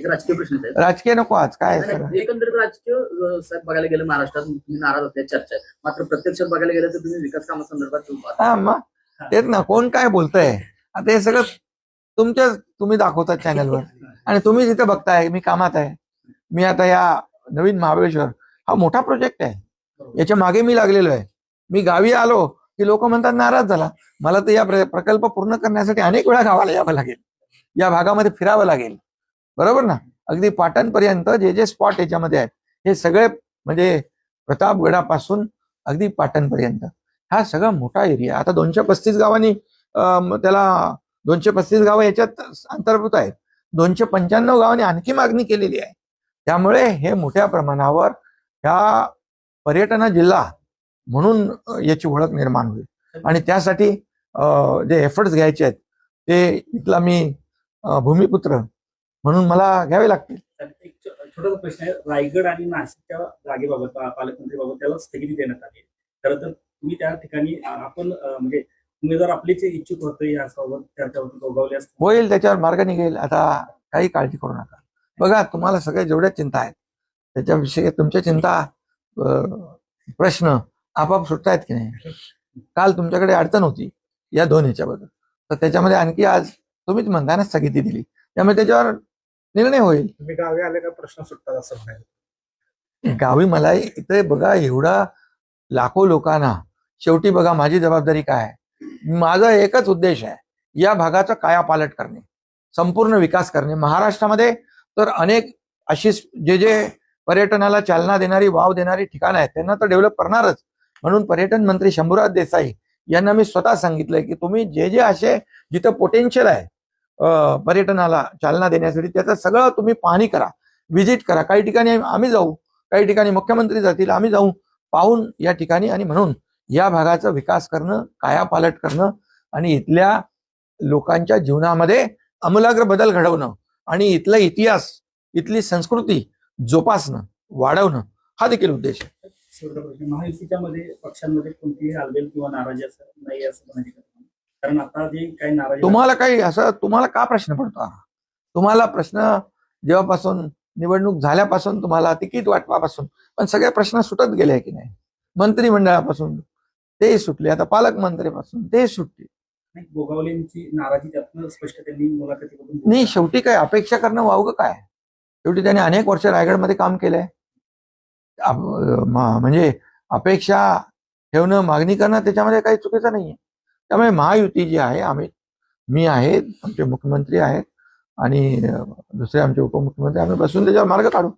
राजकीय प्रश्न आहेत. राजकीय नको आज काय नाही, सगळं. नाही, एकंदरीत राजकीय साहेब बघायला गेलं महाराष्ट्रात तुम्ही नाराज असल्याची चर्चा आहे. मात्र प्रत्यक्षात बघायला गेलं तर तुम्ही विकास कामासंदर्भात हा मग तेच ना, कोण काय बोलतंय आता हे सगळं तुम्ही दाखवतात चॅनलवर आणि तुम्ही जिथे बघताय मी कामात आहे. मी आता या नवीन महाबळेश्वर हा मोठा प्रोजेक्ट आहे, याच्या मागे मी लागलेलो आहे. मी गावी आलो की लोक म्हणतात नाराज झाला. मला तर या प्रकल्प पूर्ण करण्यासाठी अनेक वेळा गावाला यावं लागेल, या भागामध्ये फिरावं लागेल, बरोबर ना. अगदी पाटणपर्यंत जे जे स्पॉट याच्यामध्ये आहेत हे सगळे म्हणजे प्रतापगडापासून अगदी पाटणपर्यंत हा सगळा मोठा एरिया. आता 235 गावांनी त्याला 235 गावं याच्यात अंतर्भूत आहेत. 295 गावांनी आणखी मागणी केलेली आहे. त्यामुळे हे मोठ्या प्रमाणावर ह्या पर्यटन जिल्हा म्हणून याची ओळख निर्माण होईल आणि त्यासाठी जे एफर्ट्स घ्यायचे आहेत ते इथला मी भूमिपुत्र म्हणून मला घ्यावे लागतील. एक छोटासा प्रश्न आहे. रायगड आणि नाशिकच्या जागेबाबत पालकमंत्रीबाबत त्याला स्थगिती देण्यात आली. खरं तर तुम्ही त्या ठिकाणी आपण म्हणजे उमेदवार आपलेच इच्छुक होते याबाबत चर्चा होती, गोगावले असते. होईल, त्याच्यावर मार्ग निघेल. आता काही काळजी करू नका. बघा तुम्हाला सगळ्या जेवढ्या चिंता आहेत त्याच्याविषयी तुमच्या चिंता प्रश्न आपाप सुटतायत की नाही. काल तुमच्याकडे अडचण होती या दोन ह्याच्याबद्दल, तर त्याच्यामध्ये आणखी आज तुम्हीच म्हणताना स्थगिती दिली, त्यामुळे त्याच्यावर निर्णय होईल. तुम्ही गावी आले का प्रश्न सुटतात असं म्हणाल. गावी मला इथे बघा एवढा लाखो लोकांना, शेवटी बघा माझी जबाबदारी काय आहे. माझा एकच उद्देश आहे, या भागाचा कायापालट करणे, संपूर्ण विकास करणे. महाराष्ट्रामध्ये तर अनेक अशी जे पर्यटनाला चालना देणारी वाव देणारी ठिकाणं आहेत त्यांना तर डेव्हलप करणारच. म्हणून पर्यटन मंत्री शंभूराज देसाई यांना मी स्वतः सांगितलंय की तुम्ही जे असे जिथं पोटेन्शियल आहे पर्यटनाला चालना देण्यासाठी त्याचं सगळं तुम्ही पाहणी करा, व्हिजिट करा. काही ठिकाणी आम्ही जाऊ, काही ठिकाणी मुख्यमंत्री जातील, आम्ही जाऊ पाहून या ठिकाणी. आणि म्हणून या भागाचा विकास करणं, कायापालट करणं आणि इथल्या लोकांच्या जीवनामध्ये आमूलाग्र बदल घडवणं आणि इथला इतिहास, इथली संस्कृती जोपासणं, वाढवणं हा देखील उद्देश आहे. महायुतीच्या मध्ये पक्षांमध्ये कोणतीही हालबेल किंवा नाराजी असं नाही असं म्हणायचं. कारण आता जे काही नाराजी तुम्हाला का प्रश्न पडतो? तुम्हाला प्रश्न जेव्हापासून निवडणूक झाल्यापासून, तुम्हाला तिकीट वाटपापासून पण सगळे प्रश्न सुटत गेले की नाही. मंत्रिमंडळापासून ते सुटले, आता पालकमंत्रीपासून ते सुटले. गोगावलेंची नाराजी त्यातनं स्पष्ट त्यांनी मुलाखतीमधून नाही. शेवटी काय अपेक्षा करणं वावगं काय. शेवटी त्यांनी अनेक वर्ष रायगडमध्ये काम केलंय. म्हणजे अपेक्षा ठेवणं, मागणी करणं त्याच्यामध्ये काही चुकीचं नाहीये. त्यामुळे महायुती जी आहे, मी आहे, आमचे मुख्यमंत्री आहेत आणि दुसरे आमचे उपमुख्यमंत्री, आम्ही बसून त्याच्यावर मार्ग काढू.